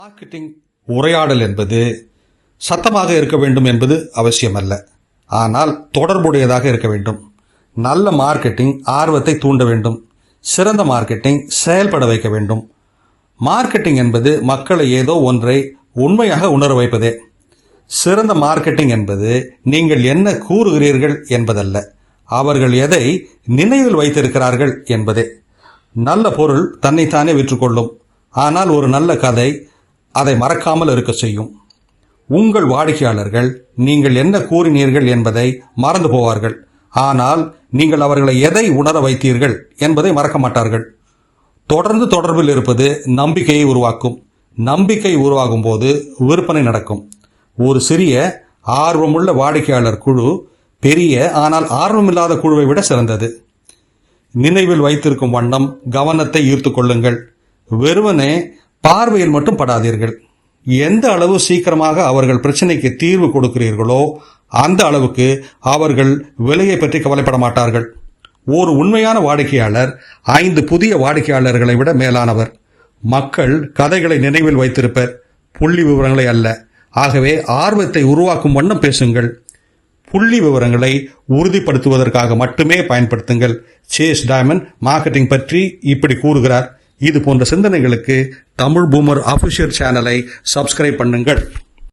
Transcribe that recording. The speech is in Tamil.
மார்க்கெட்டிங் உரையாடல் என்பது சத்தமாக இருக்க வேண்டும் என்பது அவசியமல்ல. ஆனால் தொடர்புடையதாக இருக்க வேண்டும். நல்ல மார்க்கெட்டிங் ஆர்வத்தை தூண்ட வேண்டும். சிறந்த மார்க்கெட்டிங் செயல்பட வைக்க வேண்டும். மார்க்கெட்டிங் என்பது மக்களை ஏதோ ஒன்றை உண்மையாக உணர வைப்பதே. சிறந்த மார்க்கெட்டிங் என்பது நீங்கள் என்ன கூறுகிறீர்கள் என்பதல்ல, அவர்கள் எதை நினைவில் வைத்திருக்கிறார்கள் என்பதே. நல்ல பொருள் தன்னைத்தானே விற்றுக்கொள்ளும். ஆனால் ஒரு நல்ல கதை அதை மறக்காமல் இருக்க செய்யும். உங்கள் வாடிக்கையாளர்கள் நீங்கள் என்ன கூறினீர்கள் என்பதை மறந்து போவார்கள். ஆனால் நீங்கள் அவர்களை எதை உணர வைத்தீர்கள் என்பதை மறக்க மாட்டார்கள். தொடர்ந்து தொடர்பில் இருப்பது நம்பிக்கையை உருவாக்கும். நம்பிக்கை உருவாகும் போது விற்பனை நடக்கும். ஒரு சிறிய ஆர்வமுள்ள வாடிக்கையாளர் குழு பெரிய ஆனால் ஆர்வமில்லாத குழுவை விட சிறந்தது. நினைவில் வைத்திருக்கும் வண்ணம் கவனத்தை ஈர்த்து கொள்ளுங்கள். வெறுமனே பார்வையில் மட்டும் படாதீர்கள். எந்த அளவு சீக்கிரமாக அவர்கள் பிரச்சனைக்கு தீர்வு கொடுக்கிறீர்களோ அந்த அளவுக்கு அவர்கள் விலையை பற்றி கவலைப்பட மாட்டார்கள். ஒரு உண்மையான வாடிக்கையாளர் 5 புதிய வாடிக்கையாளர்களை விட மேலானவர். மக்கள் கதைகளை நினைவில் வைத்திருப்பர், புள்ளி விவரங்களை அல்ல. ஆகவே ஆர்வத்தை உருவாக்கும் வண்ணம் பேசுங்கள். புள்ளி விவரங்களை உறுதிப்படுத்துவதற்காக மட்டுமே பயன்படுத்துங்கள். சேஸ் டைமண்ட் மார்க்கெட்டிங் பற்றி இப்படி கூறுகிறார். இது போன்ற சிந்தனைகளுக்கு தமிழ் பூமர் ஆஃபிஷியல் சேனலை சப்ஸ்கிரைப் பண்ணுங்கள்.